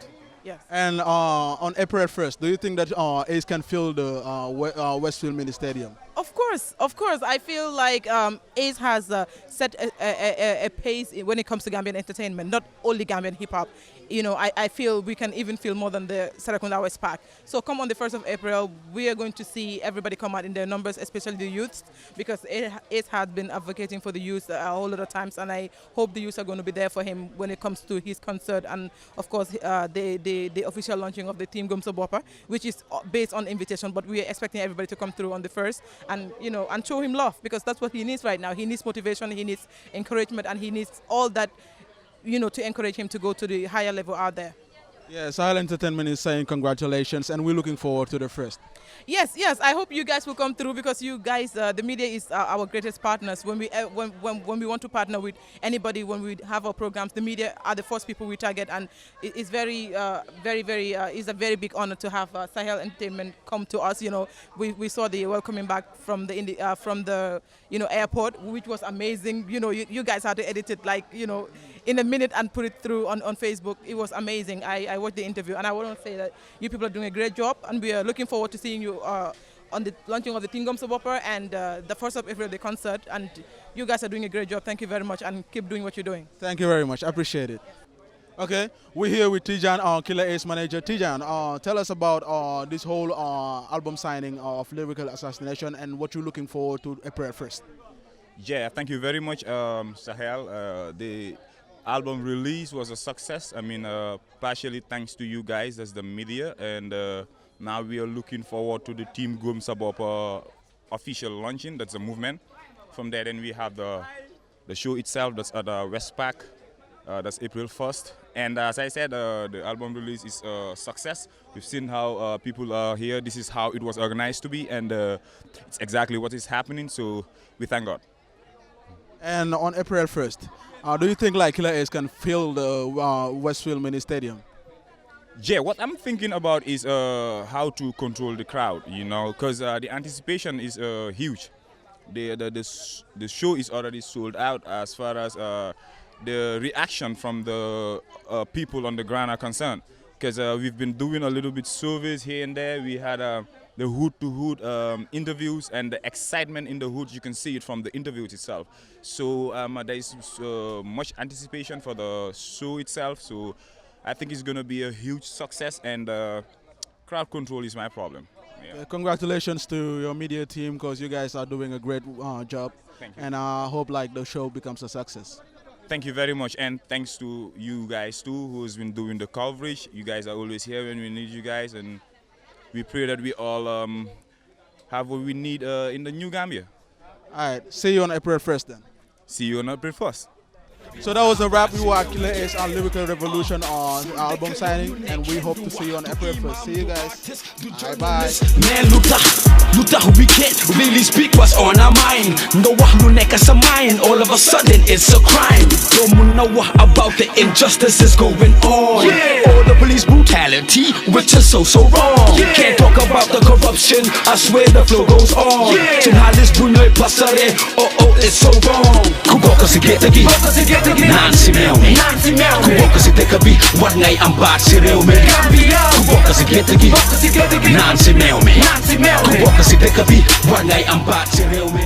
Yes.
And on April 1st, do you think that Ace can fill the Westfield Mini Stadium?
Of course. I feel like Ace has set a pace when it comes to Gambian entertainment, not only Gambian hip-hop. You know, I feel we can even feel more than the Serakunda West Park. So come on the 1st of April, we are going to see everybody come out in their numbers, especially the youths, because Ace has been advocating for the youth a whole lot of times, and I hope the youths are going to be there for him when it comes to his concert, and of course the official launching of the Team Gumso Bopa, which is based on invitation, but we are expecting everybody to come through on the 1st and, you know, and show him love, because that's what he needs right now. He needs motivation, he needs encouragement, and he needs all that, you know, to encourage him to go to the higher level out there.
Yeah, Sahel Entertainment is saying congratulations, and we're looking forward to the 1st.
Yes, I hope you guys will come through, because you guys, the media is our greatest partners. When we want to partner with anybody, when we have our programs, the media are the first people we target, and it's it's a very big honor to have Sahel Entertainment come to us. You know, we saw the welcoming back from the you know, airport, which was amazing. You know, you guys had to edit it like, you know, in a minute and put it through on Facebook. It was amazing. I watched the interview, and I want to say that you people are doing a great job, and we are looking forward to seeing you on the launching of the Team Gumso Bopa and the 1st of April, the concert. And you guys are doing a great job. Thank you very much, and keep doing what you're doing.
Thank you very much. I appreciate it. Okay, we're here with Tijan, Killa Ace manager. Tijan, tell us about this whole album signing of Lyrical Assassination and what you're looking forward to April 1st.
Yeah, thank you very much, Sahel. The album release was a success. I mean, partially thanks to you guys as the media, and now we are looking forward to the Team Gumso Bopa official launching. That's a movement. From there, then we have the show itself. That's at West Park. That's April 1st. And as I said, the album release is a success. We've seen how people are here. This is how it was organized to be, and it's exactly what is happening. So we thank God.
And on April 1st, do you think like Killa Ace can fill the Westfield Mini Stadium?
Yeah, what I'm thinking about is how to control the crowd, you know, because the anticipation is huge. The show is already sold out as far as the reaction from the people on the ground are concerned. Because we've been doing a little bit surveys here and there. We had the hood-to-hood interviews, and the excitement in the hood, you can see it from the interviews itself. So there is much anticipation for the show itself. So I think it's going to be a huge success, and crowd control is my problem. Yeah.
Congratulations to your media team, because you guys are doing a great job.
Thank you.
And I hope like the show becomes a success.
Thank you very much, and thanks to you guys too, who's been doing the coverage. You guys are always here when we need you guys, and we pray that we all have what we need in the new Gambia.
All right, see you on April 1st then.
See you on April 1st.
So that was a wrap. We were at Killa Ace and Lyrical Revolution on album signing, and we hope to see you on April 1st. See you guys. Bye.
Man, Luther, we can't really speak what's on our mind. No one who neck us a mind. All of a sudden, it's a crime. Don't know about the injustices going on. Yeah. All the police brutality, which is so wrong. Yeah. Can't talk about the corruption. I swear the flow goes on. Yeah. Oh, it's so wrong. si gerte gi naan si meew mi ku bokk si dëkk bi war ngay am baat si réew mi ku bokk si gerte gi naan si meew mi ku bokk si dëkk bi war ngay am baat si réew mi